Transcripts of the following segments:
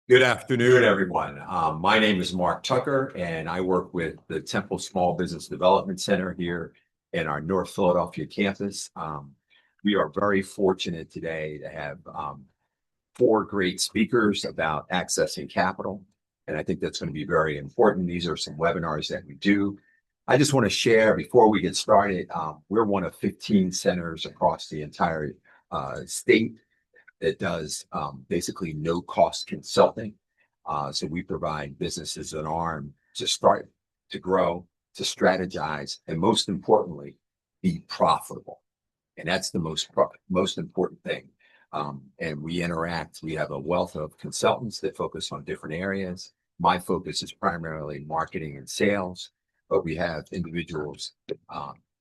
Good afternoon, everyone. My name is Mark Tucker, and I work with the Temple Small Business Development Center here in our North Philadelphia campus. We are very fortunate today to have four great speakers about accessing capital, and I think that's going to be very important. These are some webinars that we do. I just want to share before we get started, we're one of 15 centers across the entire state that does basically no cost consulting. So we provide businesses an arm to start, to grow, to strategize, and most importantly, be profitable. And that's the most important thing. And we interact. We have a wealth of consultants that focus on different areas. My focus is primarily marketing and sales, but we have individuals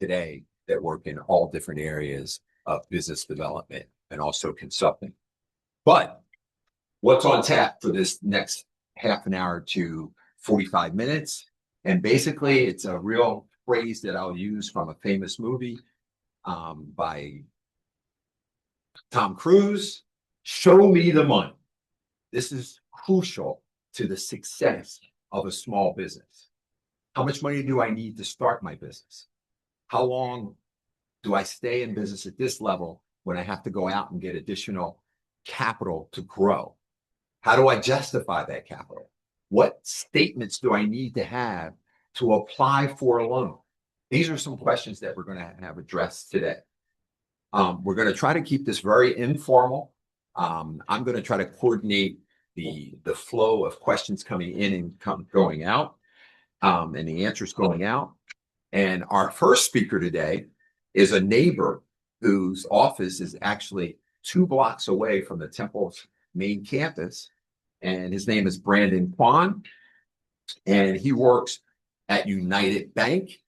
today that work in all different areas of business development and also consulting. But what's on tap for this next half an hour to 45 minutes? And basically, it's a real phrase that I'll use from a famous movie by Tom Cruise. Show me the money. This is crucial to the success of a small business. How much money do I need to start my business? How long do I stay in business at this level when I have to go out and get additional capital to grow? How do I justify that capital? What statements do I need to have to apply for a loan? These are some questions that we're going to have addressed today. We're going to try to keep this very informal. I'm going to try to coordinate the flow of questions coming in and going out, and the answers going out. And our first speaker today is a neighbor whose office is actually 2 blocks away from the Temple's main campus. And his name is Brandon Kwan. And he works at United Bank.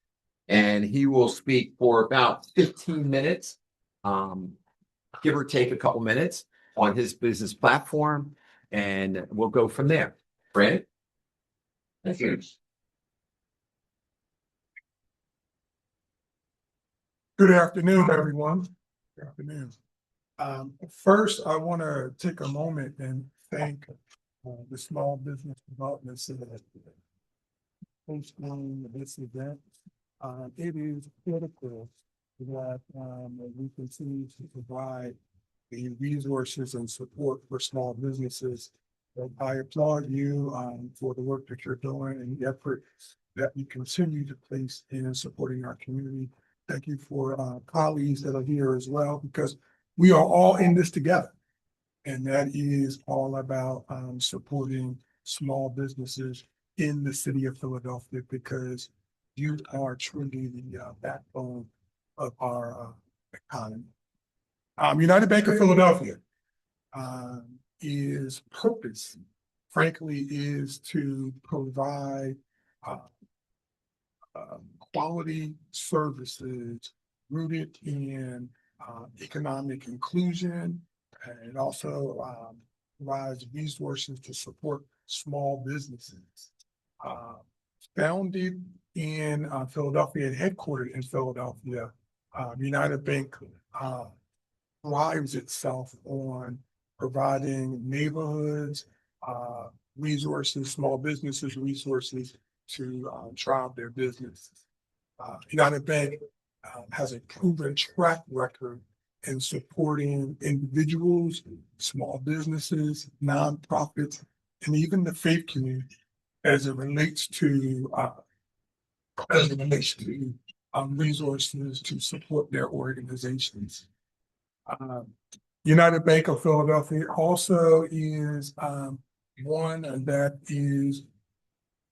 And he will speak for about 15 minutes, give or take a couple minutes, on his business platform. And we'll go from there. Brandon? Thank you. Good afternoon, everyone. Good afternoon. First, I want to take a moment and thank the Small Business Development Center for hosting this event. It is critical that we continue to provide the resources and support for small businesses. I applaud you for the work that you're doing and the effort that you continue to place in supporting our community. Thank you for colleagues that are here as well, because we are all in this together. And that is all about supporting small businesses in the city of Philadelphia, because you are truly the backbone of our economy. United Bank of Philadelphia is purpose, frankly, is to provide quality services rooted in economic inclusion, and it also provides resources to support small businesses. Founded in Philadelphia and headquartered in Philadelphia, United Bank thrives itself on providing neighborhoods, resources, small businesses, resources to drive their businesses. United Bank has a proven track record in supporting individuals, small businesses, nonprofits, and even the faith community as it relates to resources to support their organizations. United Bank of Philadelphia also is one that is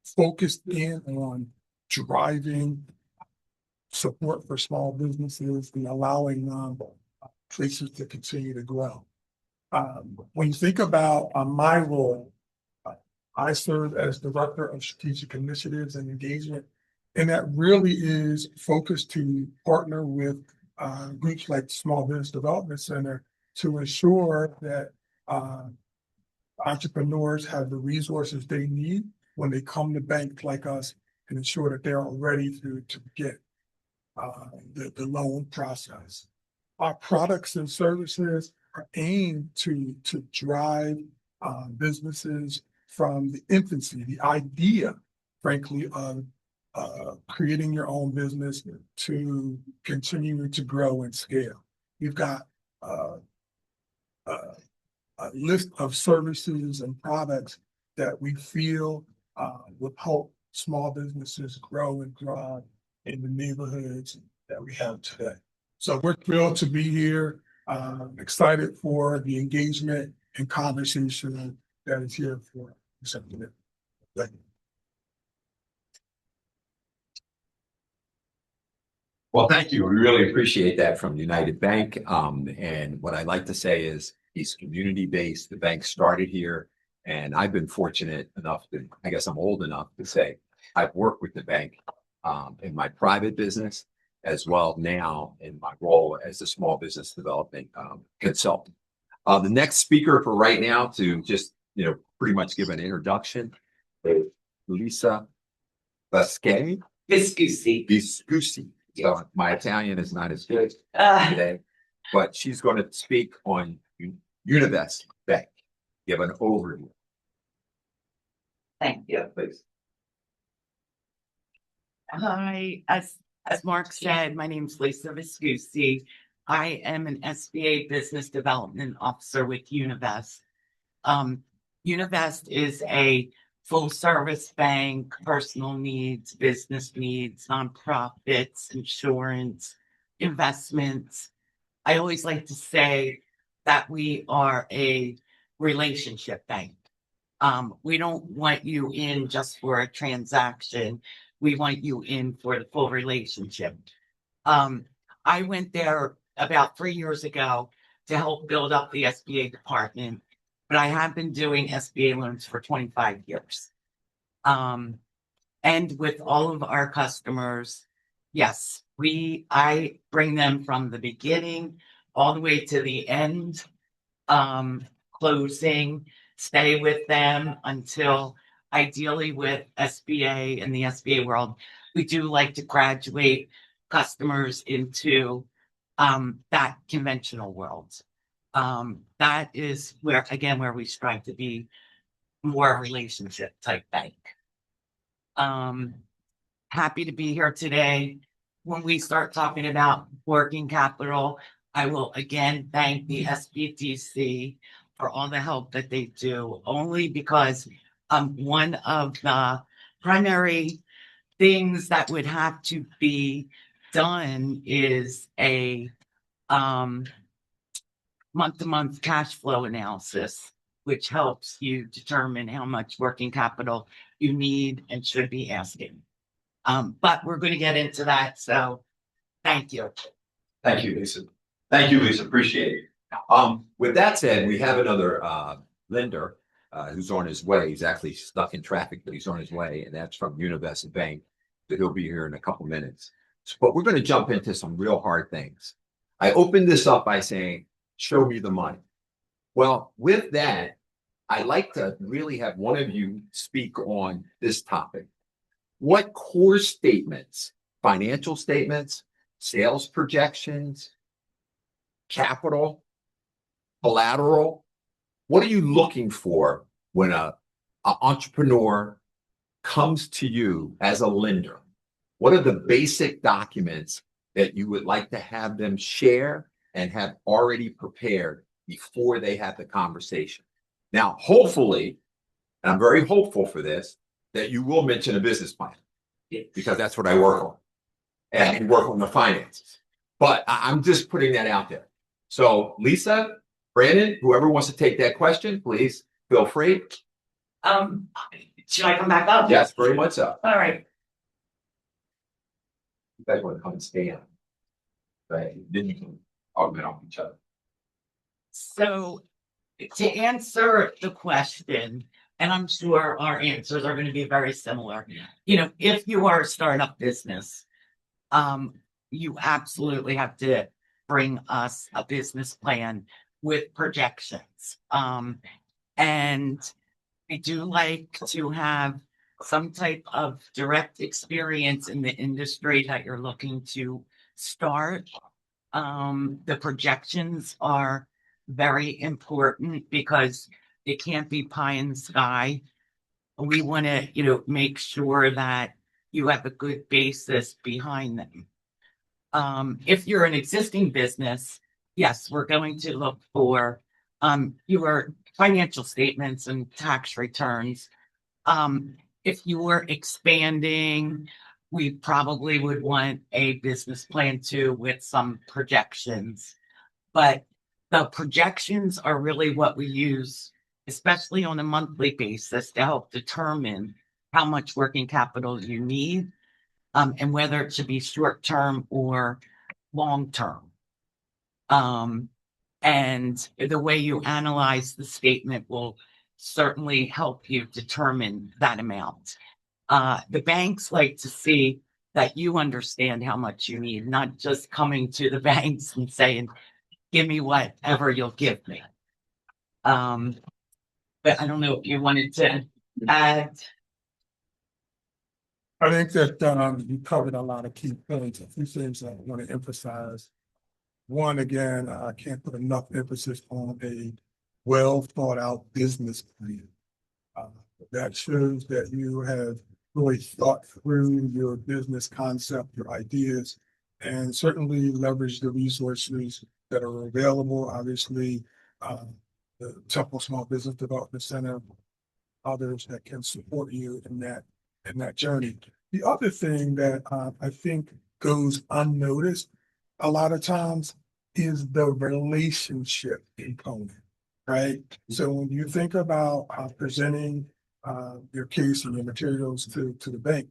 focused in on driving support for small businesses and allowing places to continue to grow. When you think about my role, I serve as Director of Strategic Initiatives and Engagement, and that really is focused to partner with groups like Small Business Development Center to ensure that entrepreneurs have the resources they need when they come to banks like us, and ensure that they're ready to get the loan process. Our products and services are aimed to drive businesses from the infancy, the idea, frankly, of creating your own business to continuing to grow and scale. You've got uh, a list of services and products that we feel will help small businesses grow and thrive in the neighborhoods that we have today. So we're thrilled to be here, excited for the engagement and conversation that is here for this afternoon. Thank you. Well, thank you. We really appreciate that from United Bank. And what I'd like to say is it's community-based. The bank started here, and I've been fortunate enough to, I guess I'm old enough to say, I've worked with the bank in my private business as well now in my role as a small business development consultant. The next speaker for right now to just, pretty much give an introduction is Lisa Viscusi. So my Italian is not as good today, but she's going to speak on Univest Bank. Give an overview. Thank you. Please. Hi, as Mark said, my name is Lisa Viscusi. I am an SBA Business Development Officer with Univest. Univest is a full-service bank, personal needs, business needs, nonprofits, insurance, investments. I always like to say that we are a relationship bank. We don't want you in just for a transaction. We want you in for the full relationship. I went there about 3 years ago to help build up the SBA department, but I have been doing SBA loans for 25 years. And with all of our customers, yes, I bring them from the beginning all the way to the end, closing, stay with them until ideally with SBA and the SBA world, we do like to graduate customers into that conventional world. That is where we strive to be more relationship type bank. Happy to be here today. When we start talking about working capital, I will again thank the SBDC for all the help that they do, only because one of the primary things that would have to be done is a month-to-month cash flow analysis, which helps you determine how much working capital you need and should be asking. But we're going to get into that. So thank you. Thank you, Lisa. Thank you, Lisa. Appreciate it. With that said, we have another lender who's on his way. He's actually stuck in traffic, but he's on his way, and that's from Univest Bank. So he'll be here in a couple minutes. But we're going to jump into some real hard things. I opened this up by saying, show me the money. Well, with that, I like to really have one of you speak on this topic. What core statements, financial statements, sales projections, capital, collateral, what are you looking for when an entrepreneur comes to you as a lender? What are the basic documents that you would like to have them share and have already prepared before they have the conversation? Now, hopefully, and I'm very hopeful for this, that you will mention a business plan, because that's what I work on, and work on the finances. But I'm just putting that out there. So Lisa, Brandon, whoever wants to take that question, please feel free. Should I come back up? Yes, very much so. All right. You guys want to come and stand, right? Then you can augment off each other. So to answer the question, and I'm sure our answers are going to be very similar. If you are a startup business, you absolutely have to bring us a business plan with projections. And we do like to have some type of direct experience in the industry that you're looking to start. The projections are very important because It can't be pie in the sky. We want to, make sure that you have a good basis behind them. If you're an existing business, yes, we're going to look for your financial statements and tax returns. If you were expanding, we probably would want a business plan too with some projections. But the projections are really what we use, especially on a monthly basis, to help determine how much working capital you need, and whether it should be short term or long term. And the way you analyze the statement will certainly help you determine that amount. The banks like to see that you understand how much you need, not just coming to the banks and saying, give me whatever you'll give me. But I don't know if you wanted to add. I think that you covered a lot of key points. A few things I want to emphasize. One, again, I can't put enough emphasis on a well thought out business plan. That shows that you have really thought through your business concept, your ideas, and certainly leverage the resources that are available. Obviously, the Temple Small Business Development Center, others that can support you in that journey. The other thing that I think goes unnoticed a lot of times is the relationship component, right? So when you think about presenting your case and your materials to the bank,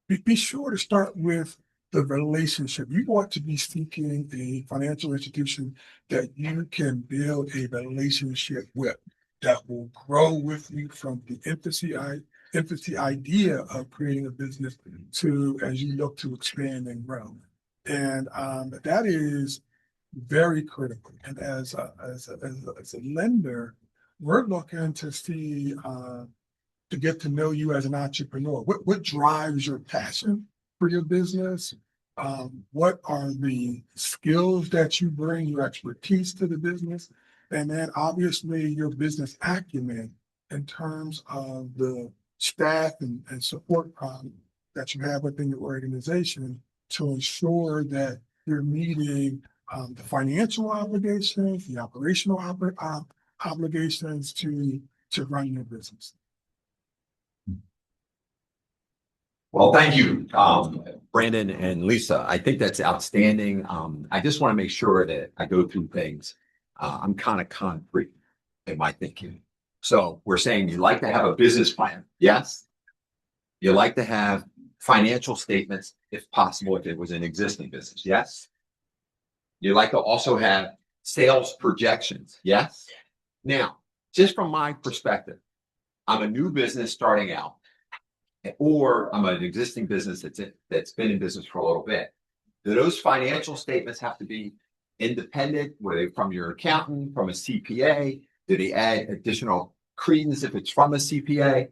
be sure to start with the relationship. You want to be seeking a financial institution that you can build a relationship with, that will grow with you from the infancy idea of creating a business to as you look to expand and grow. And that is very critical. And as a lender, we're looking to see to get to know you as an entrepreneur. What drives your passion for your business? What are the skills that you bring, your expertise to the business? And then obviously your business acumen in terms of the staff and support that you have within your organization to ensure that you're meeting the financial obligations, the operational obligations to run your business. Well, thank you, Brandon and Lisa. I think that's outstanding. I just want to make sure that I go through things. I'm kind of concrete in my thinking. So we're saying you like to have a business plan. Yes. You like to have financial statements, if possible, if it was an existing business. Yes. You like to also have sales projections. Yes. Now, just from my perspective, I'm a new business starting out, or I'm an existing business that's been in business for a little bit. Do those financial statements have to be independent? Were they from your accountant, from a CPA? Do they add additional credence if it's from a CPA?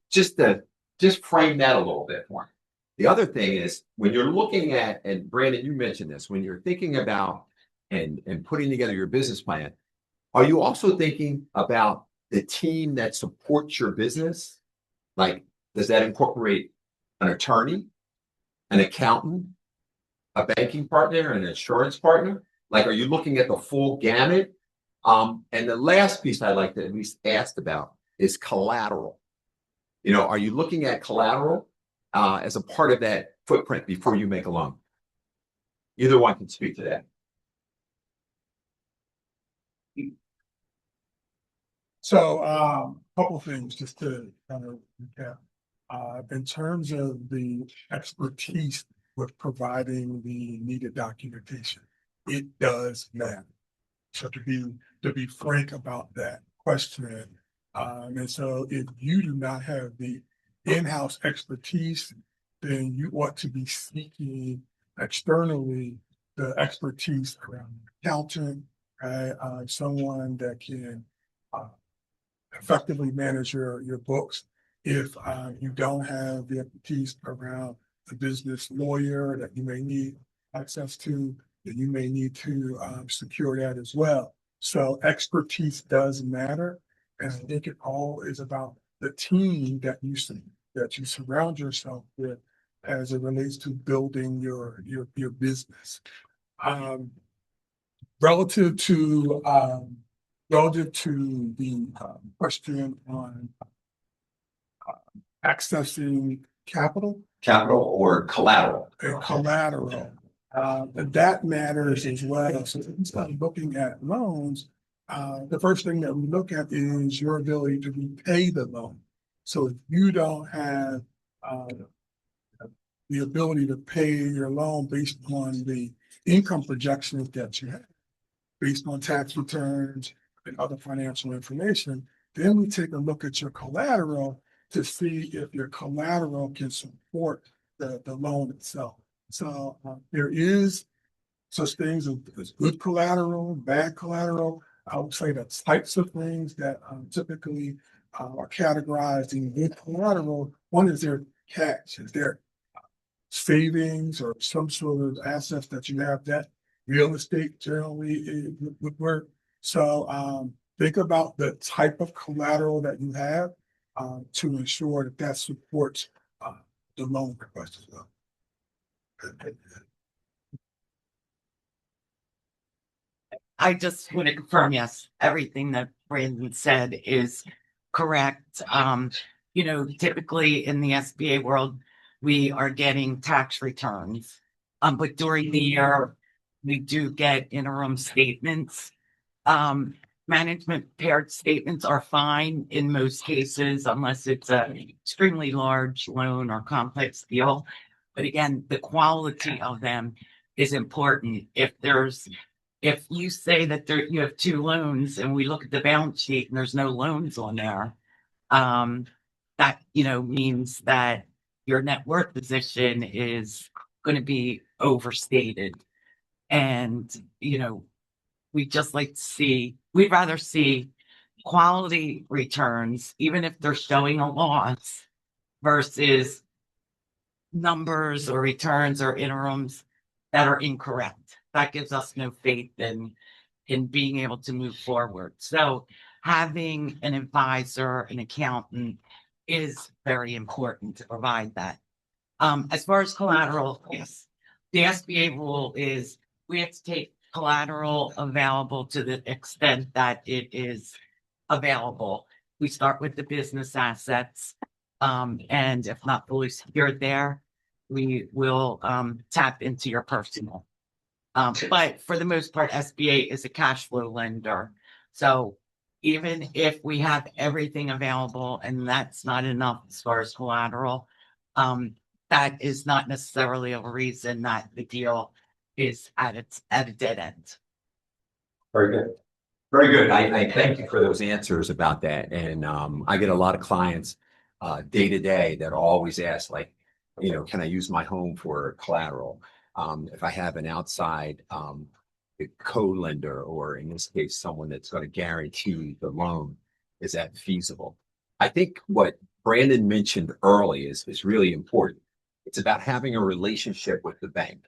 Just frame that a little bit for me. The other thing is when you're looking at, and Brandon, you mentioned this, when you're thinking about and putting together your business plan, are you also thinking about the team that supports your business? Like, does that incorporate an attorney, an accountant, a banking partner, an insurance partner? Like, are you looking at the full gamut? And the last piece I'd like to at least ask about is collateral. Are you looking at collateral as a part of that footprint before you make a loan? Either one can speak to that. So a couple of things just to kind of recap. In terms of the expertise with providing the needed documentation, it does matter. So to be frank about that question, and so if you do not have the in-house expertise, then you ought to be seeking externally the expertise around an accountant, right? Someone that can effectively manage your books. If you don't have the expertise around a business lawyer that you may need access to, then you may need to secure that as well. So expertise does matter. And I think it all is about the team that you surround yourself with as it relates to building your business. Um, relative to the question on accessing capital Capital or collateral? and collateral, that matters as well. So instead of looking at loans, the first thing that we look at is your ability to repay the loan. So if you don't have the ability to pay your loan based on the income projections that you have, based on tax returns and other financial information, then we take a look at your collateral to see if your collateral can support the loan itself. So there is such things as good collateral, bad collateral. I would say the types of things that typically are categorized in good collateral. One is their cash, is their savings or some sort of assets that you have. That real estate generally would work. So think about the type of collateral that you have to ensure that that supports the loan request as well. I just want to confirm, yes, everything that Brandon said is correct. Typically in the SBA world, we are getting tax returns. But during the year, we do get interim statements. Management paired statements are fine in most cases, unless it's an extremely large loan or complex deal. But again, the quality of them is important. If you say that you have two loans and we look at the balance sheet and there's no loans on there, that, means that your net worth position is going to be overstated. And, we'd rather see quality returns, even if they're showing a loss, versus numbers or returns or interims that are incorrect. That gives us no faith in being able to move forward. So having an advisor, an accountant is very important to provide that. As far as collateral, yes, the SBA rule is we have to take collateral available to the extent that it is available. We start with the business assets, and if not fully secured there, we will tap into your personal. But for the most part, SBA is a cash flow lender. So even if we have everything available and that's not enough as far as collateral, that is not necessarily a reason that the deal is at a dead end. Very good. Very good. I thank you for those answers about that. And I get a lot of clients day to day that always ask, like, can I use my home for collateral? If I have an outside co-lender, or in this case, someone that's going to guarantee the loan, is that feasible? I think what Brandon mentioned early is really important. It's about having a relationship with the bank.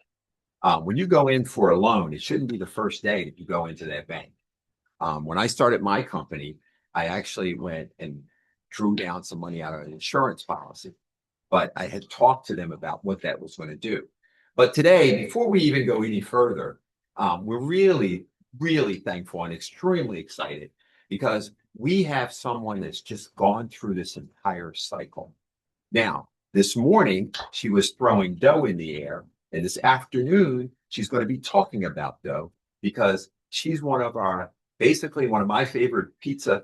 When you go in for a loan, it shouldn't be the first day that you go into that bank. When I started my company, I actually went and drew down some money out of an insurance policy, but I had talked to them about what that was going to do. But today, before we even go any further, we're really, really thankful and extremely excited because we have someone that's just gone through this entire cycle. Now, this morning, she was throwing dough in the air, and this afternoon, she's going to be talking about dough because she's basically one of my favorite pizza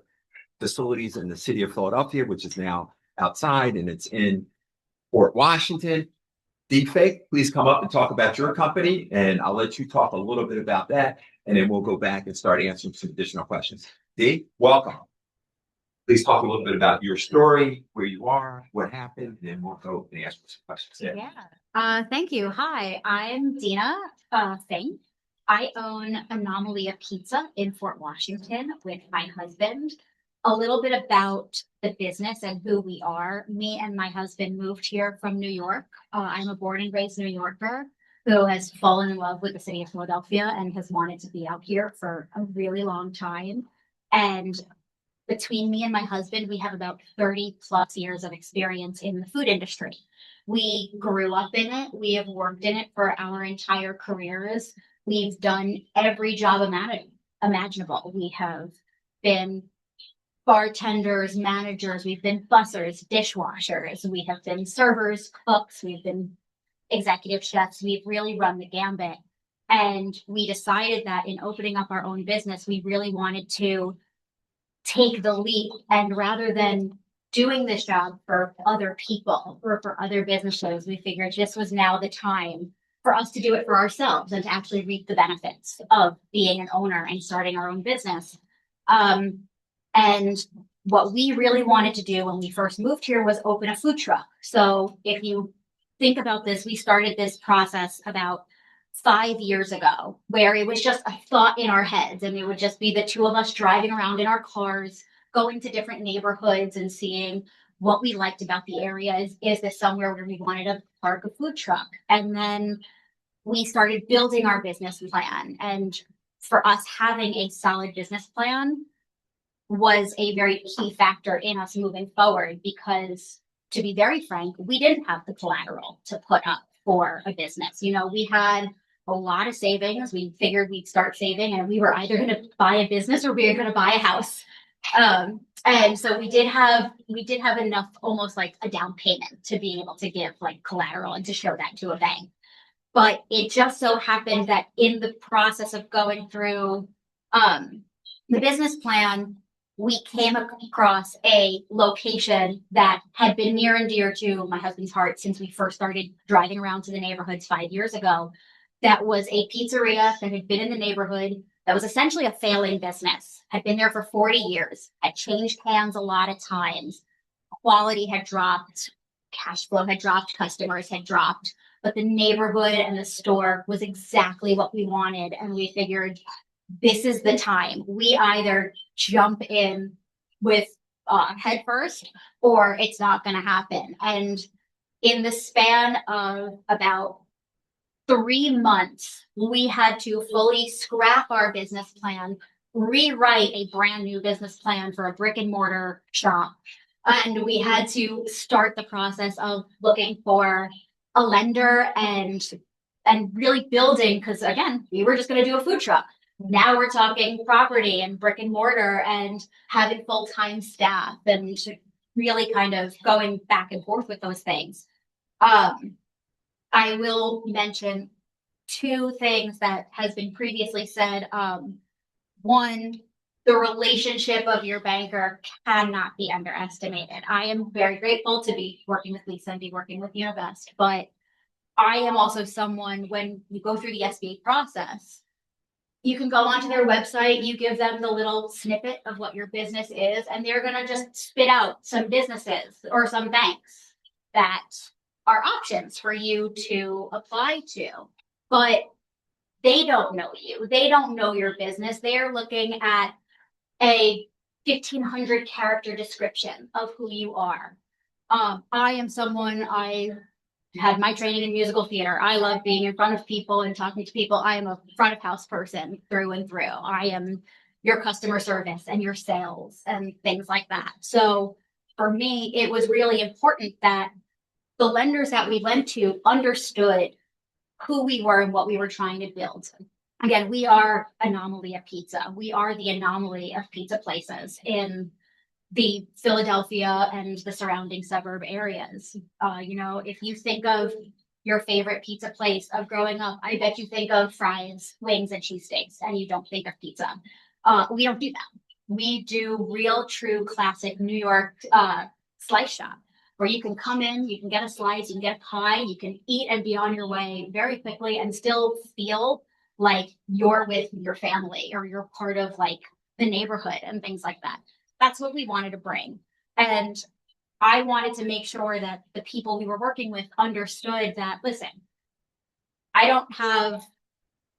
facilities in the city of Philadelphia, which is now outside, and it's in Fort Washington. Deepfake, please come up and talk about your company, and I'll let you talk a little bit about that, and then we'll go back and start answering some additional questions. Dee, welcome. Please talk a little bit about your story, where you are, what happened, and then we'll go and answer some questions. Yeah. Thank you. Hi, I'm Dina Fink. I own Anomalia Pizza in Fort Washington with my husband. A little bit about the business and who we are. Me and my husband moved here from New York. I'm a born and raised New Yorker. who has fallen in love with the city of Philadelphia and has wanted to be out here for a really long time. And between me and my husband, we have about 30 plus years of experience in the food industry. We grew up in it. We have worked in it for our entire careers. We've done every job imaginable. We have been bartenders, managers, we've been bussers, dishwashers, we have been servers, cooks, we've been executive chefs. We've really run the gambit. And we decided that in opening up our own business, we really wanted to take the leap, and rather than doing this job for other people or for other businesses, we figured this was now the time for us to do it for ourselves and to actually reap the benefits of being an owner and starting our own business. And what we really wanted to do when we first moved here was open a food truck. So if you think about this, we started this process about 5 years ago, where it was just a thought in our heads, and it would just be the two of us driving around in our cars, going to different neighborhoods and seeing what we liked about the area. Is this somewhere where we wanted to park a food truck? And then we started building our business plan. And for us, having a solid business plan was a very key factor in us moving forward, because to be very frank, we didn't have the collateral to put up for a business. You know, we had a lot of savings. We figured we'd start saving, and we were either going to buy a business or we were going to buy a house. And so we did have enough, almost like a down payment, to be able to give like collateral and to show that to a bank. But it just so happened that in the process of going through the business plan, we came across a location that had been near and dear to my husband's heart since we first started driving around to the neighborhoods 5 years ago. That was a pizzeria that had been in the neighborhood, that was essentially a failing business, had been there for 40 years, had changed hands a lot of times. Quality had dropped, cash flow had dropped, customers had dropped, but the neighborhood and the store was exactly what we wanted. And we figured, this is the time. We either jump in with head first, or it's not going to happen. And in the span of about 3 months, we had to fully scrap our business plan, rewrite a brand new business plan for a brick and mortar shop. And we had to start the process of looking for a lender and really building, because again, we were just going to do a food truck. Now we're talking property and brick and mortar and having full-time staff and really kind of going back and forth with those things. I will mention 2 things that has been previously said. One, the relationship of your banker cannot be underestimated. I am very grateful to be working with Lisa and be working with Univest, but I am also someone, when you go through the SBA process, you can go onto their website, you give them the little snippet of what your business is, and they're going to just spit out some businesses or some banks that are options for you to apply to. But they don't know you. They don't know your business. They're looking at a 1,500 character description of who you are. I am someone, I had my training in musical theater. I love being in front of people and talking to people. I am a front of house person through and through. I am your customer service and your sales and things like that. So for me, it was really important that the lenders that we went to understood who we were and what we were trying to build. Again, we are Anomaly of Pizza. We are the anomaly of pizza places in the Philadelphia and the surrounding suburb areas. If you think of your favorite pizza place of growing up, I bet you think of fries, wings, and cheesesteaks, and you don't think of pizza. We don't do that. We do real, true, classic New York slice shop, where you can come in, you can get a slice, you can get a pie, you can eat and be on your way very quickly and still feel like you're with your family or you're part of like the neighborhood and things like that. That's what we wanted to bring. And I wanted to make sure that the people we were working with understood that, listen, I don't have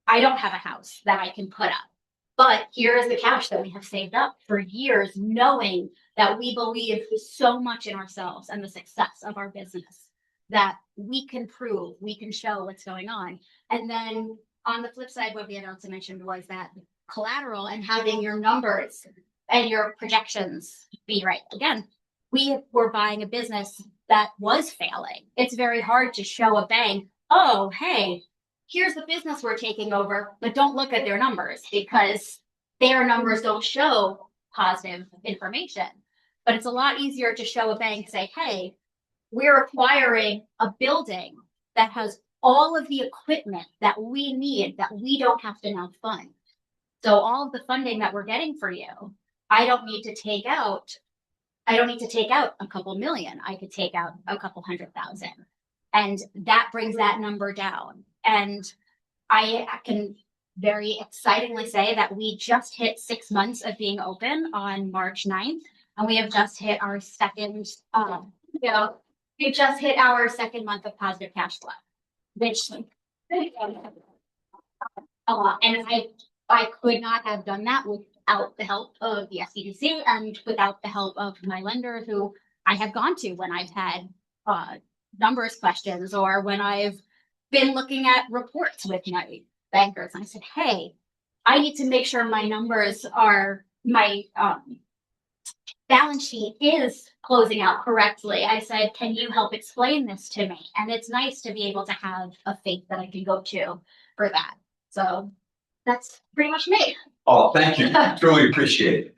a house that I can put up, but here is the cash that we have saved up for years, knowing that we believe so much in ourselves and the success of our business. that we can prove, we can show what's going on. And then on the flip side, what we had also mentioned was that collateral and having your numbers and your projections be right. Again, we were buying a business that was failing. It's very hard to show a bank, oh, hey, here's the business we're taking over, but don't look at their numbers because their numbers don't show positive information. But it's a lot easier to show a bank, say, hey, we're acquiring a building that has all of the equipment that we need that we don't have to now fund. So all of the funding that we're getting for you, I don't need to take out a couple million. I could take out a couple 100,000. And that brings that number down. And I can very excitingly say that we just hit 6 months of being open on March 9th. And we have just hit our second, we just hit our second month of positive cash flow, which a lot. And I could not have done that without the help of the SBDC and without the help of my lender, who I have gone to when I've had numbers questions or when I've been looking at reports with my bankers. And I said, hey, I need to make sure my numbers are, my balance sheet is closing out correctly. I said, can you help explain this to me? And it's nice to be able to have a faith that I can go to for that. So that's pretty much me. Oh, thank you. Truly appreciate it.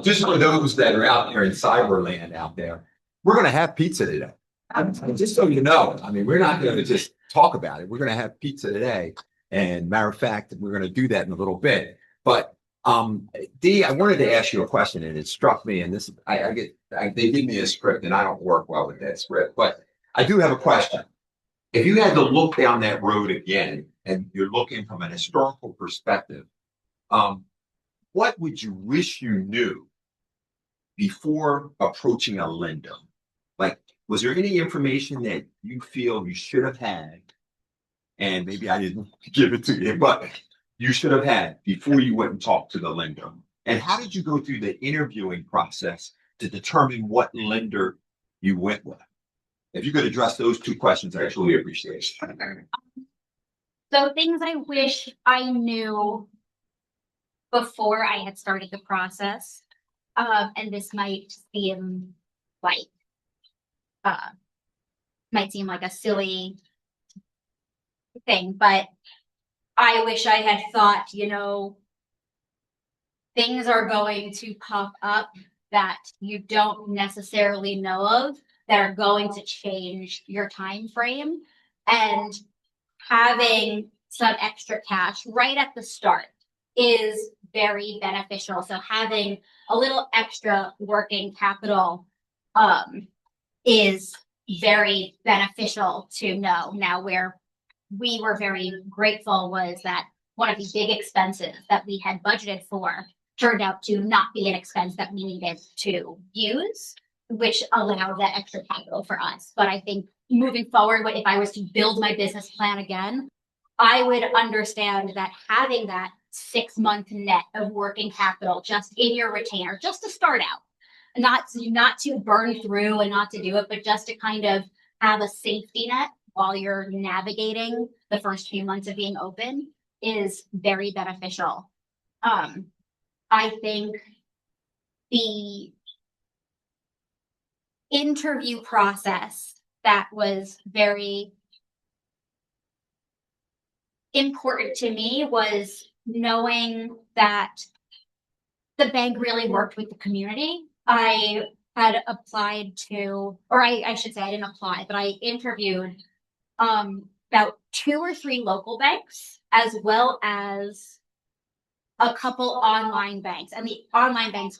Just for those that are out there in cyberland out there, we're going to have pizza today. Just so you know, I mean, we're not going to just talk about it. We're going to have pizza today. And matter of fact, we're going to do that in a little bit. But Dee, I wanted to ask you a question, and it struck me. And this, they give me a script, and I don't work well with that script. But I do have a question. If you had to look down that road again, and you're looking from an historical perspective, what would you wish you knew before approaching a lender? Like, was there any information that you feel you should have had, and maybe I didn't give it to you, but you should have had before you went and talked to the lender? And how did you go through the interviewing process to determine what lender you went with? If you could address those two questions, I truly appreciate it. So things I wish I knew before I had started the process, and this might seem like a silly thing, but I wish I had thought, things are going to pop up that you don't necessarily know of that are going to change your time frame, and having some extra cash right at the start is very beneficial. So having a little extra working capital is very beneficial to know. Now, where we were very grateful was that one of the big expenses that we had budgeted for turned out to not be an expense that we needed to use, which allowed that extra capital for us. But I think moving forward, if I was to build my business plan again, I would understand that having that 6-month net of working capital just in your retainer, just to start out, not to burn through and not to do it, but just to kind of have a safety net while you're navigating the first few months of being open is very beneficial. I think the interview process that was very important to me was knowing that the bank really worked with the community. I had applied to, or I should say I didn't apply, but I interviewed about 2 or 3 local banks, as well as a couple online banks. And the online banks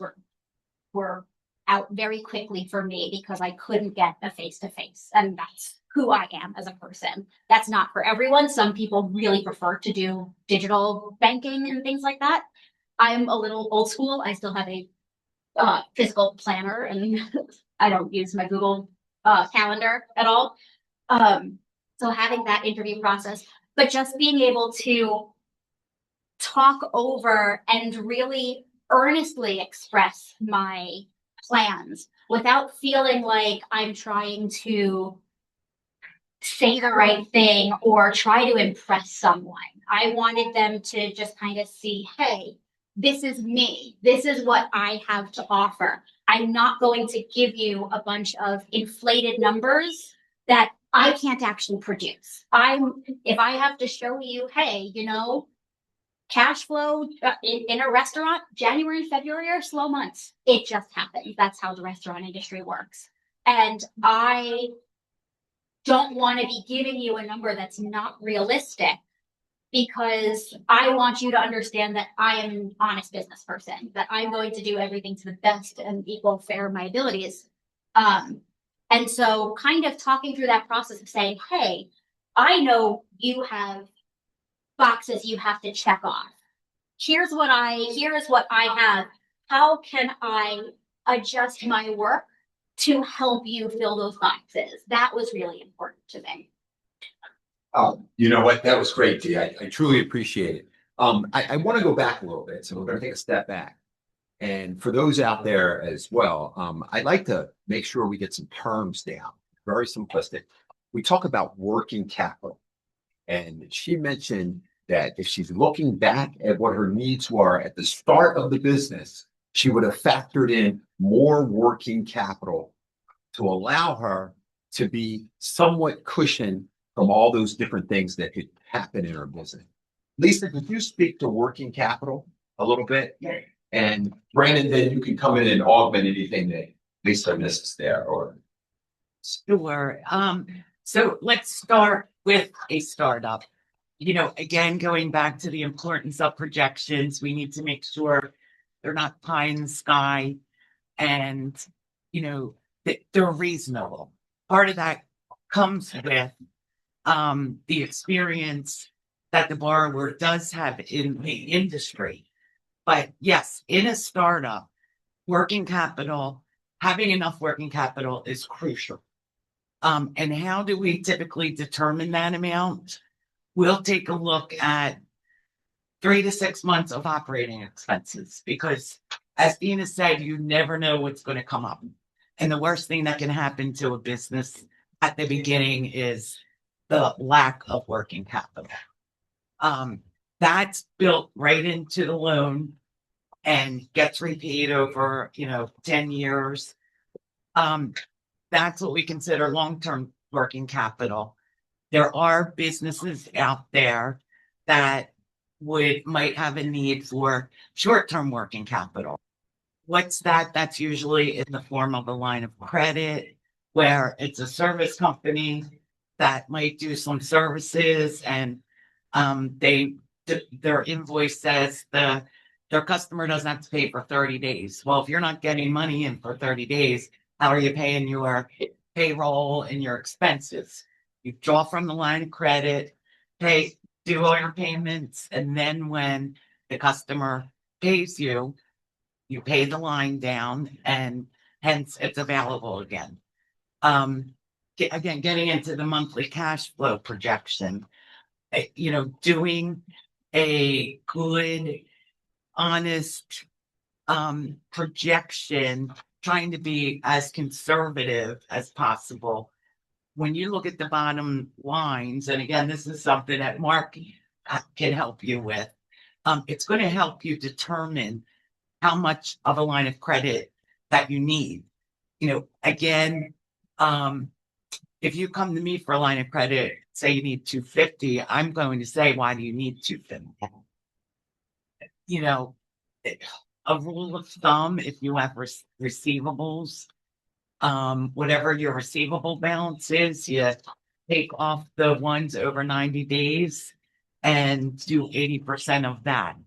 were out very quickly for me because I couldn't get a face-to-face. And that's who I am as a person. That's not for everyone. Some people really prefer to do digital banking and things like that. I'm a little old school. I still have a physical planner, and I don't use my Google calendar at all. So having that interview process, but just being able to talk over and really earnestly express my plans without feeling like I'm trying to say the right thing or try to impress someone. I wanted them to just kind of see, hey, this is me. This is what I have to offer. I'm not going to give you a bunch of inflated numbers that I can't actually produce. If I have to show you, hey, cash flow in a restaurant, January and February are slow months. It just happens. That's how the restaurant industry works. And I don't want to be giving you a number that's not realistic because I want you to understand that I am an honest business person, that I'm going to do everything to the best and equal fair of my abilities. And so kind of talking through that process of saying, hey, I know you have boxes you have to check off. Here is what I have. How can I adjust my work to help you fill those boxes? That was really important to me. You know what? That was great, Dee. I truly appreciate it. I want to go back a little bit, so we're going to take a step back. And for those out there as well, I'd like to make sure we get some terms down. Very simplistic. We talk about working capital, and she mentioned that if she's looking back at what her needs were at the start of the business, she would have factored in more working capital to allow her to be somewhat cushioned from all those different things that could happen in her business. Lisa, could you speak to working capital a little bit? Yeah. And Brandon, then you can come in and augment anything that Lisa misses there or. Sure. So let's start with a startup. Again, going back to the importance of projections, we need to make sure they're not pie in the sky and, that they're reasonable. Part of that comes with the experience that the borrower does have in the industry. But yes, in a startup, having enough working capital is crucial. And how do we typically determine that amount? We'll take a look at 3 to 6 months of operating expenses because, as Dina said, you never know what's going to come up. And the worst thing that can happen to a business at the beginning is the lack of working capital. That's built right into the loan and gets repaid over, 10 years. That's what we consider long-term working capital. There are businesses out there that might have a need for short-term working capital. What's that? That's usually in the form of a line of credit where it's a service company that might do some services and their invoice says their customer doesn't have to pay for 30 days. Well, if you're not getting money in for 30 days, how are you paying your payroll and your expenses? You draw from the line of credit, do all your payments, and then when the customer pays you, you pay the line down, and hence it's available again. Again, getting into the monthly cash flow projection, doing a good, honest projection, trying to be as conservative as possible. When you look at the bottom lines, and again, this is something that Mark can help you with, it's going to help you determine how much of a line of credit that you need. Again, if you come to me for a line of credit, say you need $250, I'm going to say, why do you need $250? A rule of thumb, if you have receivables, whatever your receivable balance is, you take off the ones over 90 days and do 80% of that.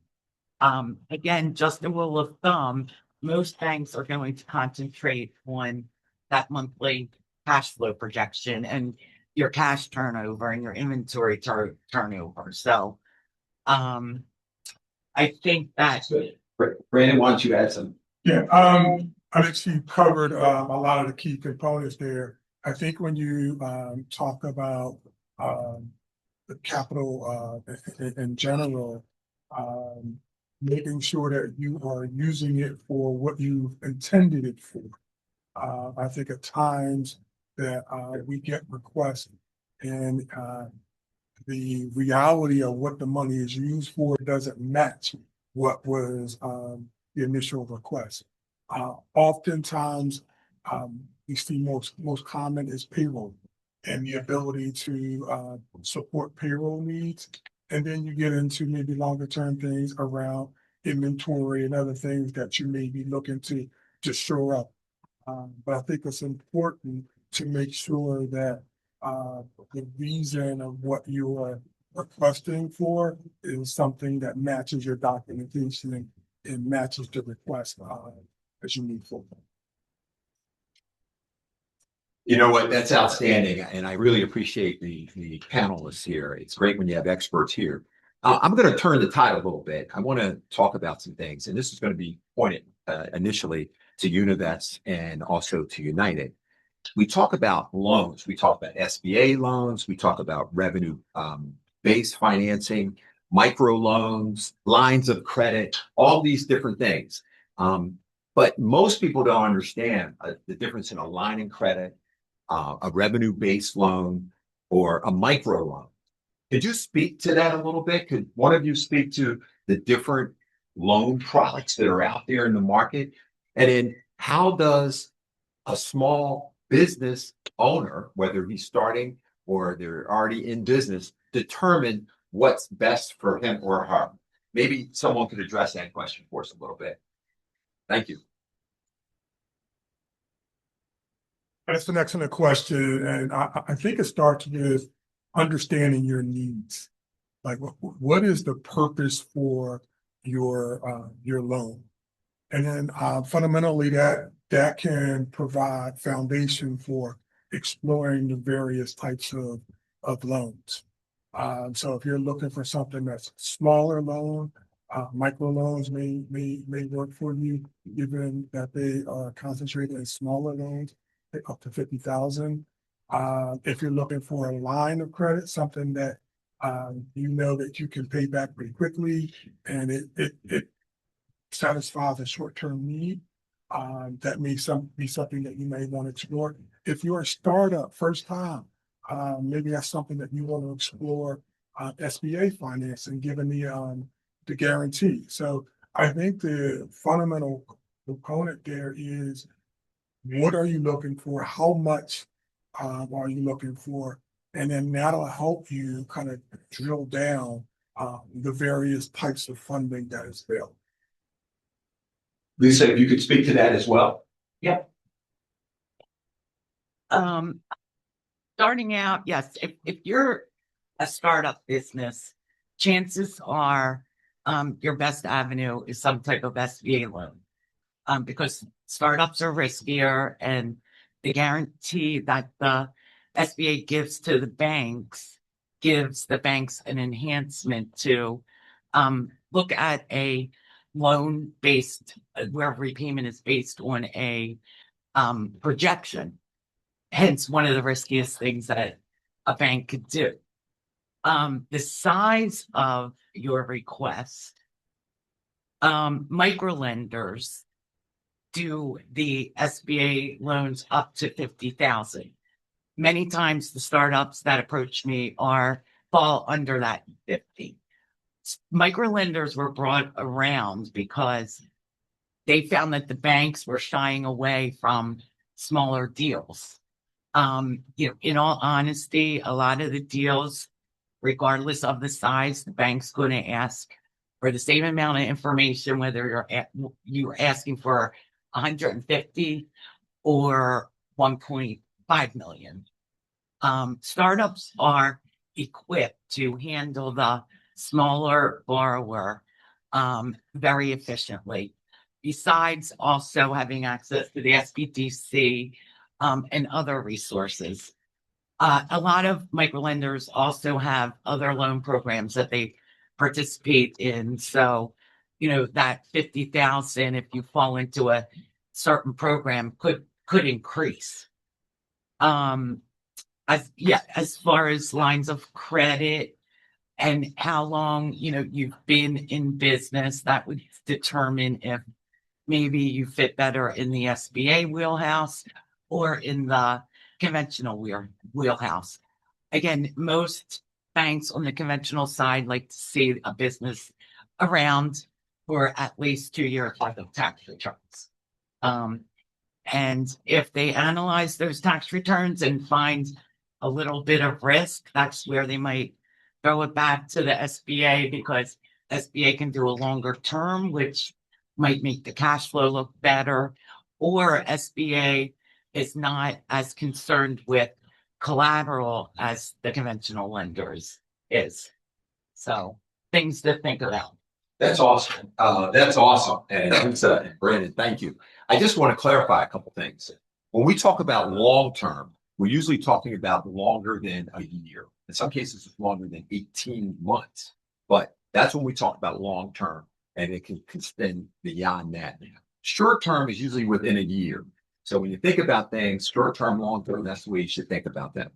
Again, just a rule of thumb, most banks are going to concentrate on that monthly cash flow projection and your cash turnover and your inventory turnover. So I think that's good. Brandon, why don't you add some? Yeah, I think she covered a lot of the key components there. I think when you talk about the capital in general, making sure that you are using it for what you intended it for. I think at times that we get requests and the reality of what the money is used for doesn't match what was the initial request. Oftentimes, we see most common is payroll and the ability to support payroll needs. And then you get into maybe longer term things around inventory and other things that you may be looking to shore up. But I think it's important to make sure that the reason of what you are requesting for is something that matches your documentation and matches the request as you move forward. You know what? That's outstanding. And I really appreciate the panelists here. It's great when you have experts here. I'm going to turn the tide a little bit. I want to talk about some things, and this is going to be pointed initially to Univest and also to United. We talk about loans. We talk about SBA loans. We talk about revenue based financing, micro loans, lines of credit, all these different things. But most people don't understand the difference in a line of credit, a revenue-based loan, or a micro loan. Could you speak to that a little bit? Could one of you speak to the different loan products that are out there in the market? And then how does a small business owner, whether he's starting or they're already in business, determine what's best for him or her? Maybe someone could address that question for us a little bit. Thank you. That's an excellent question. And I think it starts with understanding your needs. Like what is the purpose for your loan? And then fundamentally that can provide foundation for exploring the various types of loans. So if you're looking for something that's a smaller loan, micro loans may work for you, given that they are concentrated in smaller loans, up to 50,000. If you're looking for a line of credit, something that you know that you can pay back pretty quickly, and it satisfies a short-term need, that may be something that you may want to explore. If you're a startup, first time, maybe that's something that you want to explore, SBA financing, given the guarantee. So I think the fundamental component there is, what are you looking for? How much are you looking for? And then that'll help you kind of drill down the various types of funding that is available. Lisa, if you could speak to that as well. Yep. Starting out, yes, if you're a startup business, chances are your best avenue is some type of SBA loan, because startups are riskier, and the guarantee that the SBA gives to the banks gives the banks an enhancement to look at a loan based, where repayment is based on a projection. Hence, one of the riskiest things that a bank could do. The size of your request, microlenders do the SBA loans up to 50,000. Many times the startups that approach me fall under that 50. Microlenders were brought around because they found that the banks were shying away from smaller deals. In all honesty, a lot of the deals, regardless of the size, the bank's going to ask for the same amount of information, whether you're asking for 150 or 1.5 million. Startups are equipped to handle the smaller borrower very efficiently, besides also having access to the SBDC and other resources. A lot of microlenders also have other loan programs that they participate in. So, that 50,000, if you fall into a certain program, could increase. As far as lines of credit and how long, you've been in business, that would determine if maybe you fit better in the SBA wheelhouse or in the conventional wheelhouse. again, most banks on the conventional side like to see a business around for at least 2 years worth of tax returns. And if they analyze those tax returns and find a little bit of risk, that's where they might throw it back to the SBA, because SBA can do a longer term, which might make the cash flow look better, or SBA is not as concerned with collateral as the conventional lenders is. So things to think about. That's awesome. That's awesome. And Lisa and Brandon, thank you. I just want to clarify a couple things. When we talk about long-term, we're usually talking about longer than a year. In some cases, it's longer than 18 months, but that's when we talk about long-term, and it can extend beyond that. Short-term is usually within a year. So when you think about things, short-term, long-term, that's the way you should think about them.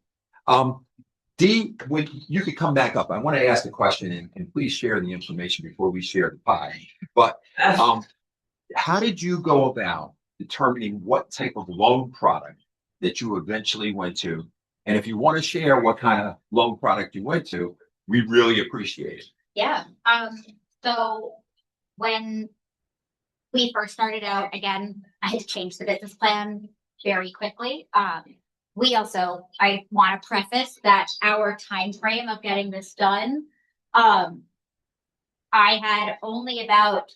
Dee, when you could come back up, I want to ask a question, and please share the information before we share the pie. But how did you go about determining what type of loan product that you eventually went to? And if you want to share what kind of loan product you went to, we really appreciate it. Yeah. So when we first started out, again, I had to change the business plan very quickly. I want to preface that our time frame of getting this done, I had only about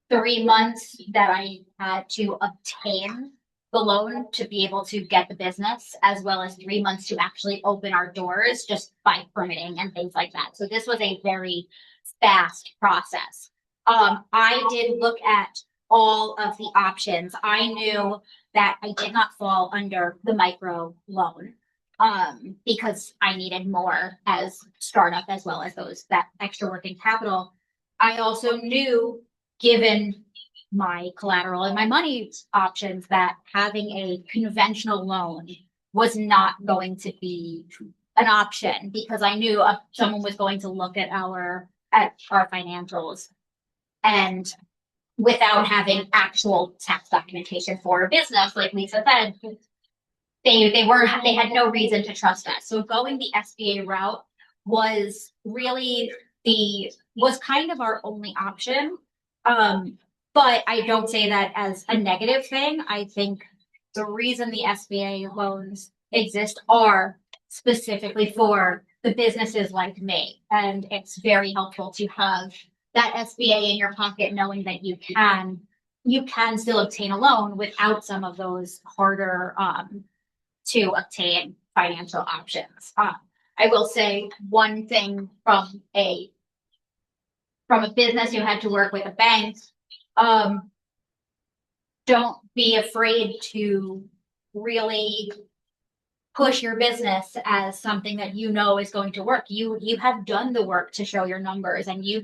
3 months that I had to obtain the loan to be able to get the business, as well as 3 months to actually open our doors just by permitting and things like that. So this was a very fast process. I did look at all of the options. I knew that I did not fall under the micro loan because I needed more as startup, as well as that extra working capital. I also knew, given my collateral and my money options, that having a conventional loan was not going to be an option, because I knew someone was going to look at our financials, and without having actual tax documentation for a business, like Lisa said, they had no reason to trust us. So going the SBA route was really was kind of our only option. But I don't say that as a negative thing. I think the reason the SBA loans exist are specifically for the businesses like me. And it's very helpful to have that SBA in your pocket, knowing that you can still obtain a loan without some of those harder to obtain financial options. I will say one thing from a business who had to work with a bank. Don't be afraid to really push your business as something that you know is going to work. You have done the work to show your numbers, and you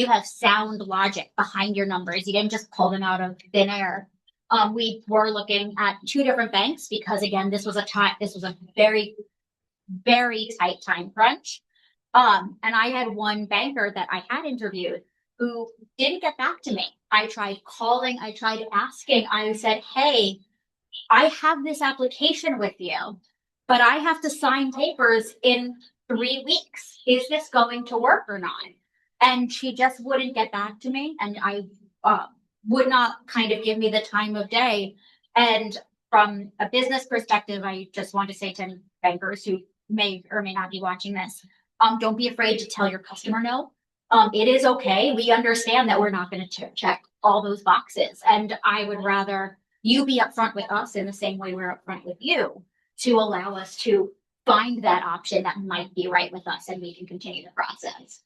have sound logic behind your numbers. You didn't just pull them out of thin air. We were looking at 2 different banks because, again, this was a very, very tight time crunch. And I had one banker that I had interviewed who didn't get back to me. I tried calling, I tried asking. I said, hey, I have this application with you, but I have to sign papers in 3 weeks. Is this going to work or not? And she just wouldn't get back to me. And I would not kind of give me the time of day. And from a business perspective, I just want to say to any bankers who may or may not be watching this, don't be afraid to tell your customer no. It is okay. We understand that we're not going to check all those boxes. And I would rather you be upfront with us in the same way we're upfront with you, to allow us to find that option that might be right with us, and we can continue the process.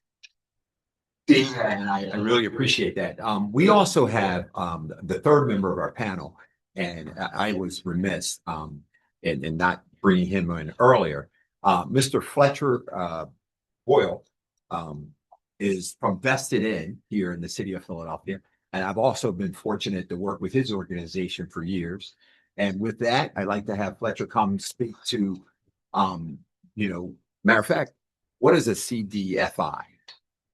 And I really appreciate that. We also have the third member of our panel, and I was remiss in not bringing him in earlier. Mr. Fletcher Boyle is from Vested In here in the city of Philadelphia. And I've also been fortunate to work with his organization for years. And with that, I'd like to have Fletcher come speak to, matter of fact, what is a CDFI?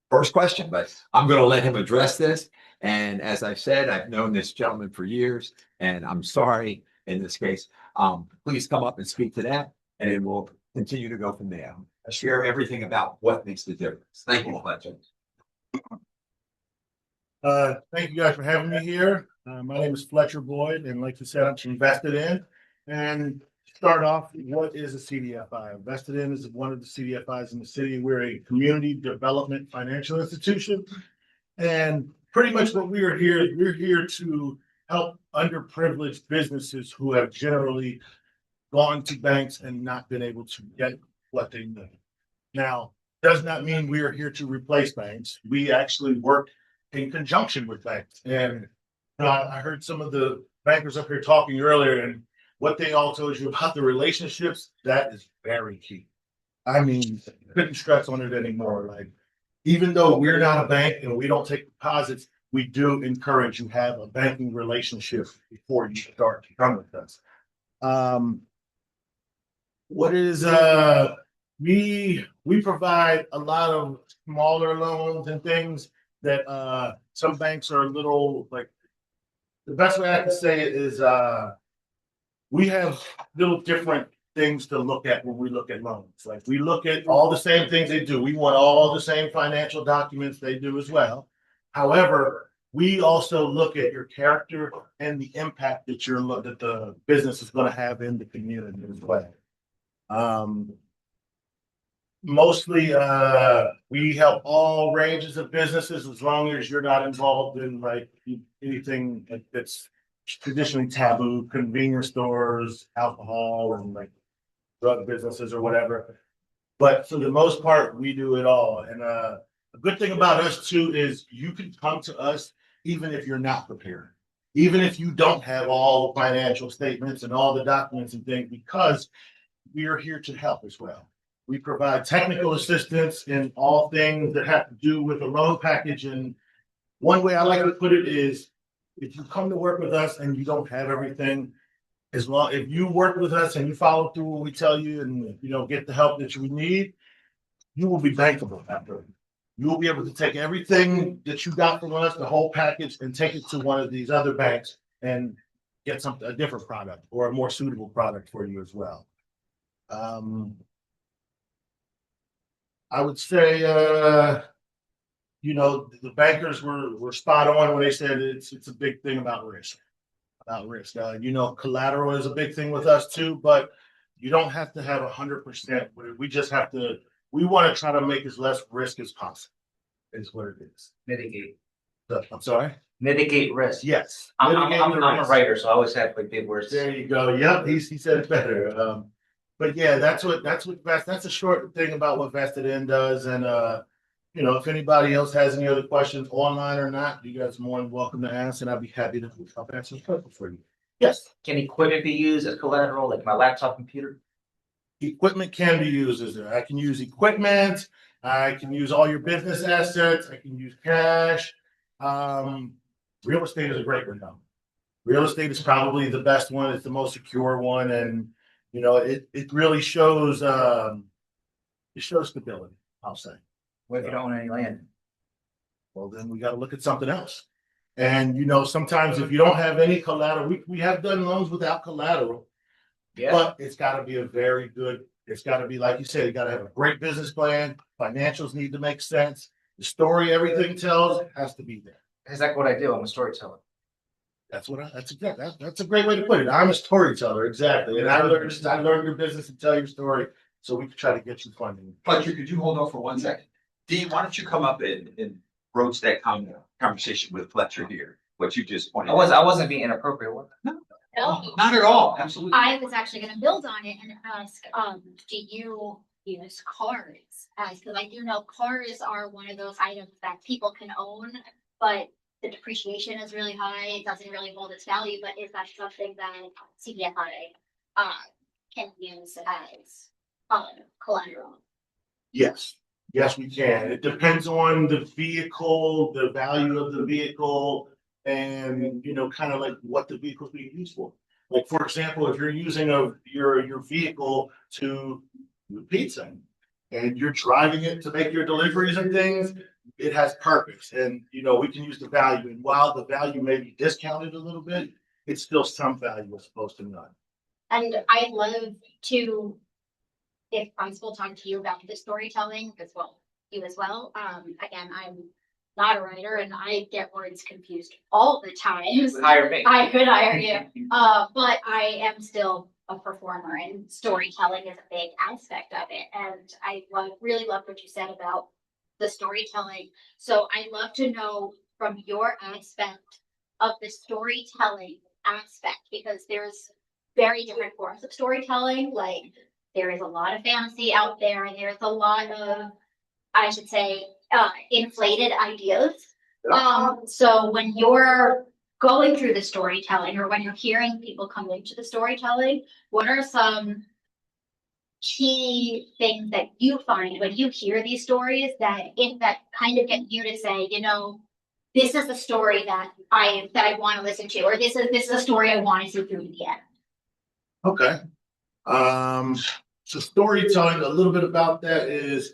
First question, but I'm going to let him address this. And as I've said, I've known this gentleman for years, and I'm sorry in this case. Please come up and speak to that, and then we'll continue to go from there. I share everything about what makes the difference. Thank you, Fletcher. Thank you guys for having me here. My name is Fletcher Boyd, and like you said, I'm invested in. And start off, what is a CDFI? Invested in is one of the CDFIs in the city. We're a community development financial institution. And pretty much what we're here to help underprivileged businesses who have generally gone to banks and not been able to get what they need. Now, does not mean we are here to replace banks. We actually work in conjunction with banks. And I heard some of the bankers up here talking earlier, and what they all told you about the relationships, that is very key. I mean, couldn't stress on it anymore. Like, even though we're not a bank and we don't take deposits, we do encourage you have a banking relationship before you start to come with us. We provide a lot of smaller loans and things that some banks are a little like. The best way I can say it is we have little different things to look at when we look at loans. Like, we look at all the same things they do. We want all the same financial documents they do as well. However, we also look at your character and the impact that that the business is going to have in the community as well. Mostly, we help all ranges of businesses as long as you're not involved in like anything that's traditionally taboo, convenience stores, alcohol, and like drug businesses or whatever. But for the most part, we do it all. And a good thing about us too is you can come to us even if you're not prepared, even if you don't have all the financial statements and all the documents and things, because we are here to help as well. We provide technical assistance in all things that have to do with a loan package. And one way I like to put it is, if you come to work with us and you don't have everything, if you work with us and you follow through what we tell you and get the help that you need, you will be bankable after. You will be able to take everything that you got from us, the whole package, and take it to one of these other banks and get a different product or a more suitable product for you as well. I would say, the bankers were spot on when they said it's a big thing about risk. Collateral is a big thing with us too, but you don't have to have 100%. We just have to. We want to try to make as less risk as possible. Is what it is. Mitigate. I'm sorry. Mitigate risk. Yes. I'm a risk. writer, so I always have like big words. There you go. Yep, he said it better. But yeah, that's a short thing about what Vested In does. And if anybody else has any other questions online or not, you guys are more than welcome to ask, and I'd be happy to help answer the question for you. Yes. Can equipment be used as collateral, like my laptop computer? Equipment can be used as I can use equipment. I can use all your business assets. I can use cash. Real estate is a great one though. Real estate is probably the best one. It's the most secure one, and it really shows stability. I'll say. What if you don't own any land? Well, then we got to look at something else. And sometimes if you don't have any collateral, we have done loans without collateral. Yeah. But it's got to be it's got to be, like you said, you got to have a great business plan. Financials need to make sense. The story everything tells has to be there. That's like what I do. I'm a storyteller. That's a great way to put it. I'm a storyteller, exactly. And I learned your business and tell your story so we can try to get you funding. Fletcher, could you hold on for 1 second? Dean, why don't you come up and broach that conversation with Fletcher here? What you just pointed out. I wasn't being inappropriate. No. Not at all. Absolutely. I was actually going to build on it and ask, do you use cars? Because I do know cars are one of those items that people can own, but the depreciation is really high. It doesn't really hold its value. But is that something that CDFI can use as collateral? Yes, we can. It depends on the vehicle, the value of the vehicle, and kind of like what the vehicle is being used for. Like, for example, if you're using your vehicle to do pizza and you're driving it to make your deliveries and things, it has purpose. And we can use the value. And while the value may be discounted a little bit, it's still some value as opposed to none. And I'd love to if possible, talk to you about the storytelling as well, you as well. Again, I'm not a writer and I get words confused all the time. Hire me. I could hire you. But I am still a performer and storytelling is a big aspect of it. And I really love what you said about the storytelling. So I'd love to know from your aspect of the storytelling aspect, because there's very different forms of storytelling. Like there is a lot of fantasy out there and there's a lot of, I should say, inflated ideas. So when you're going through the storytelling or when you're hearing people come into the storytelling, what are some key things that you find when you hear these stories that kind of get you to say, you know, this is the story that I want to listen to, or this is a story I want to see through to the end. Okay. So storytelling, a little bit about that is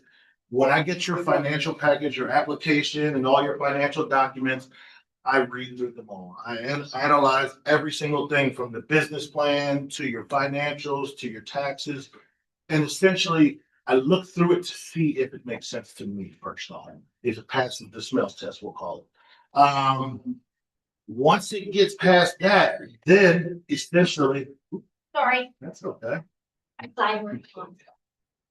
when I get your financial package, your application and all your financial documents, I read through them all. I analyze every single thing from the business plan to your financials to your taxes. And essentially, I look through it to see if it makes sense to me personally. If it passes the smell test, we'll call it. Once it gets past that, then essentially, Sorry, that's okay. I'm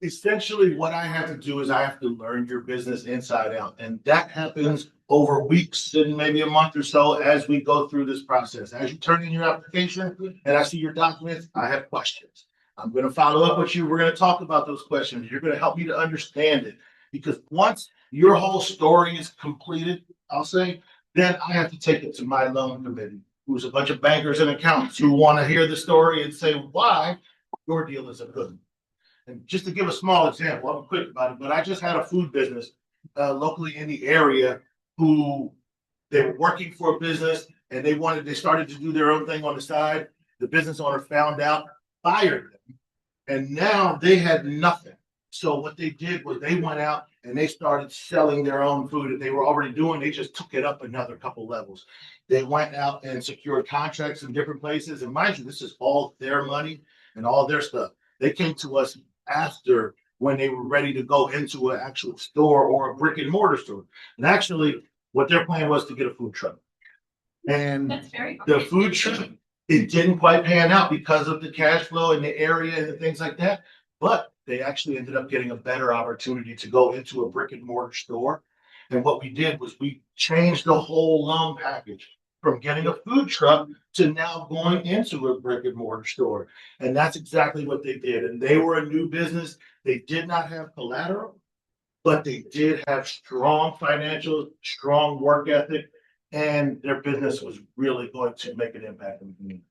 Essentially, what I have to do is I have to learn your business inside out. And that happens over weeks and maybe a month or so as we go through this process. As you turn in your application and I see your documents, I have questions. I'm going to follow up with you. We're going to talk about those questions. You're going to help me to understand it. Because once your whole story is completed, I'll say, then I have to take it to my loan committee, who's a bunch of bankers and accountants who want to hear the story and say why your deal is a good one. And just to give a small example, I'm quick about it, but I just had a food business locally in the area who they were working for a business and they started to do their own thing on the side. The business owner found out, fired them, and now they had nothing. So what they did was they went out and they started selling their own food that they were already doing. They just took it up another couple levels. They went out and secured contracts in different places. And mind you, this is all their money and all their stuff. They came to us after when they were ready to go into an actual store or a brick and mortar store. And actually, what their plan was to get a food truck. And the food truck, it didn't quite pan out because of the cash flow in the area and the things like that. But they actually ended up getting a better opportunity to go into a brick and mortar store. And what we did was we changed the whole loan package from getting a food truck to now going into a brick and mortar store. And that's exactly what they did. And they were a new business. They did not have collateral, but they did have strong financial, strong work ethic, and their business was really going to make an impact in the community.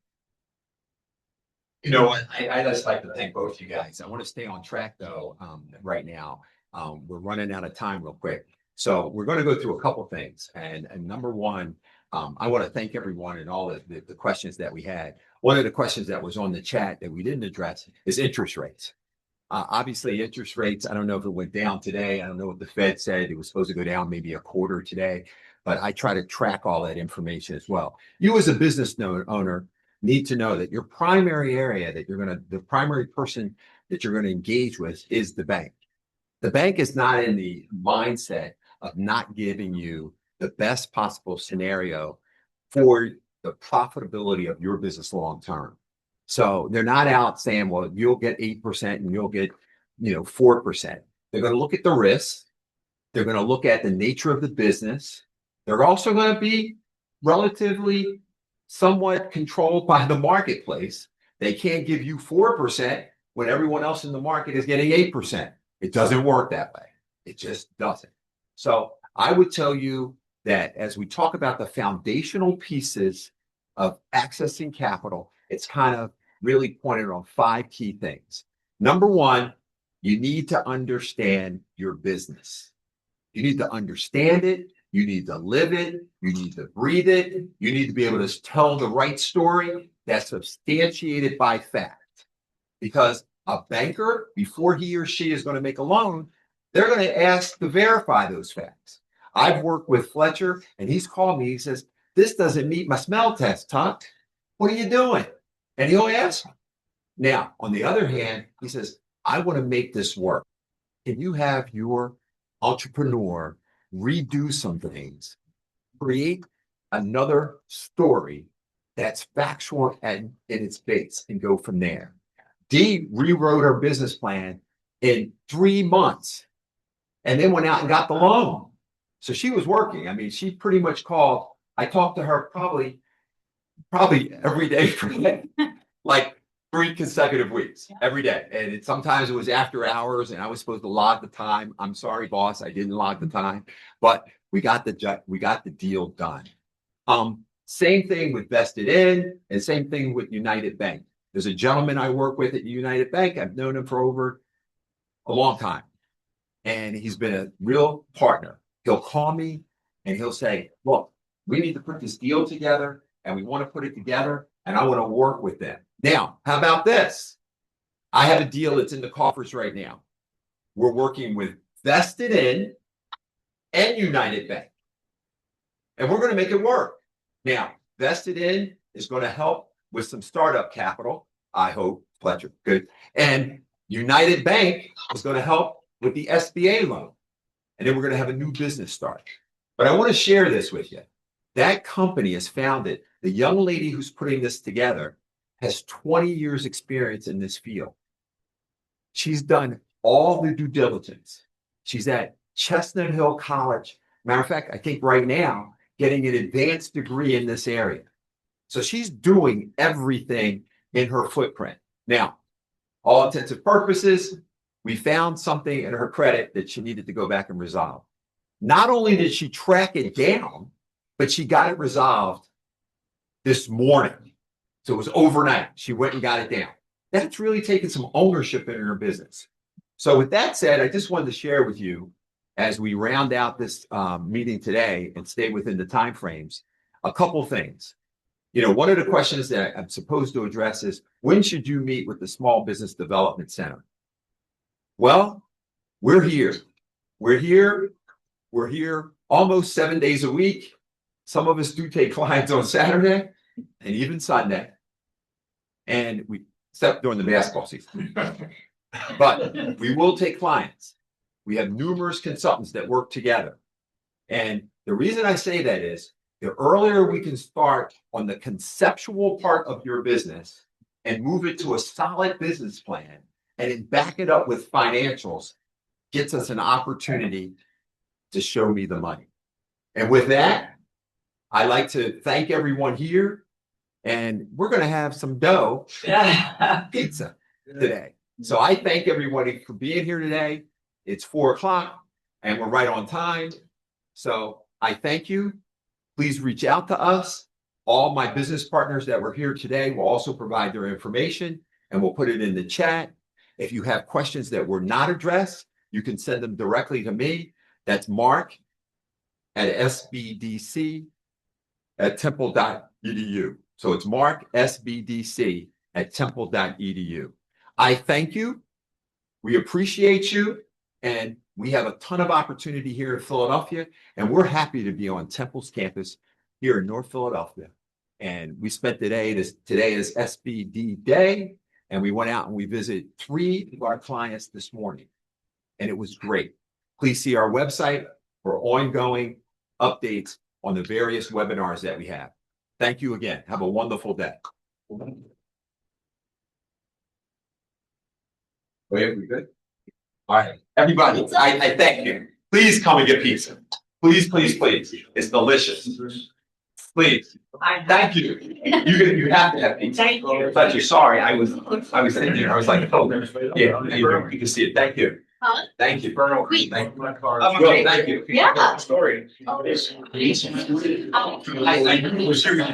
You know what? I just like to thank both you guys. I want to stay on track though, right now. We're running out of time real quick. So we're going to go through a couple things. And number one, I want to thank everyone and all the questions that we had. One of the questions that was on the chat that we didn't address is interest rates. Obviously, interest rates, I don't know if it went down today. I don't know what the Fed said. It was supposed to go down maybe a quarter today, but I try to track all that information as well. You as a business owner need to know that your primary area that the primary person that you're going to engage with is the bank. The bank is not in the mindset of not giving you the best possible scenario for the profitability of your business long term. So they're not out saying, well, you'll get 8% and you'll get, 4%. They're going to look at the risks. They're going to look at the nature of the business. They're also going to be relatively somewhat controlled by the marketplace. They can't give you 4% when everyone else in the market is getting 8%. It doesn't work that way. It just doesn't. So I would tell you that as we talk about the foundational pieces of accessing capital, it's kind of really pointed on 5 key things. Number one, you need to understand your business. You need to understand it. You need to live it. You need to breathe it. You need to be able to tell the right story that's substantiated by fact. Because a banker, before he or she is going to make a loan, they're going to ask to verify those facts. I've worked with Fletcher and he's called me. He says, this doesn't meet my smell test, Tuck. What are you doing? And he'll ask me. Now, on the other hand, he says, I want to make this work. Can you have your entrepreneur redo some things, create another story that's factual and in its base, and go from there? Dee rewrote her business plan in 3 months and then went out and got the loan. So she was working. I mean, she pretty much called. I talked to her probably every day for like 3 consecutive weeks, every day. And sometimes it was after hours and I was supposed to log the time. I'm sorry, boss, I didn't log the time, but we got the deal done. Same thing with Vested In, and same thing with United Bank. There's a gentleman I work with at United Bank. I've known him for over a long time, and he's been a real partner. He'll call me and he'll say, look, we need to put this deal together and we want to put it together and I want to work with them. Now, how about this? I have a deal that's in the coffers right now. We're working with Vested In and United Bank, and we're going to make it work. Now, Vested In is going to help with some startup capital, I hope. Fletcher, good. And United Bank is going to help with the SBA loan. And then we're going to have a new business start. But I want to share this with you. That company is founded. The young lady who's putting this together has 20 years experience in this field. She's done all the due diligence. She's at Chestnut Hill College. Matter of fact, I think right now, getting an advanced degree in this area. So she's doing everything in her footprint. Now, all intents and purposes, we found something in her credit that she needed to go back and resolve. Not only did she track it down, but she got it resolved this morning. So it was overnight. She went and got it down. That's really taken some ownership in her business. So with that said, I just wanted to share with you, as we round out this meeting today and stay within the timeframes, a couple things. You know, one of the questions that I'm supposed to address is, when should you meet with the Small Business Development Center? Well, we're here. We're here almost 7 days a week. Some of us do take clients on Saturday and even Sunday. And we, except during the basketball season. But we will take clients. We have numerous consultants that work together. And the reason I say that is, the earlier we can start on the conceptual part of your business and move it to a solid business plan and then back it up with financials, gets us an opportunity to show me the money. And with that, I'd like to thank everyone here. And we're going to have some dough pizza today. So I thank everybody for being here today. It's 4 o'clock and we're right on time. So I thank you. Please reach out to us. All my business partners that were here today will also provide their information and we'll put it in the chat. If you have questions that were not addressed, you can send them directly to me. That's Mark at SBDC at temple.edu. So it's Mark SBDC at temple.edu. I thank you. We appreciate you. And we have a ton of opportunity here in Philadelphia. And we're happy to be on Temple's campus here in North Philadelphia. And we spent today is SBD Day. And we went out and we visited 3 of our clients this morning. And it was great. Please see our website for ongoing updates on the various webinars that we have. Thank you again. Have a wonderful day. Oh, yeah, we good? All right, everybody, I thank you. Please come and get pizza. Please, please, please. It's delicious. Please. Thank you. You have to have pizza. Thank you. But you're sorry. I was sitting there. I was like, oh, yeah, you can see it. Thank you. Huh? Thank you. Wait. Thank you. Well, thank you. Yeah. Story. Oh. I was sure you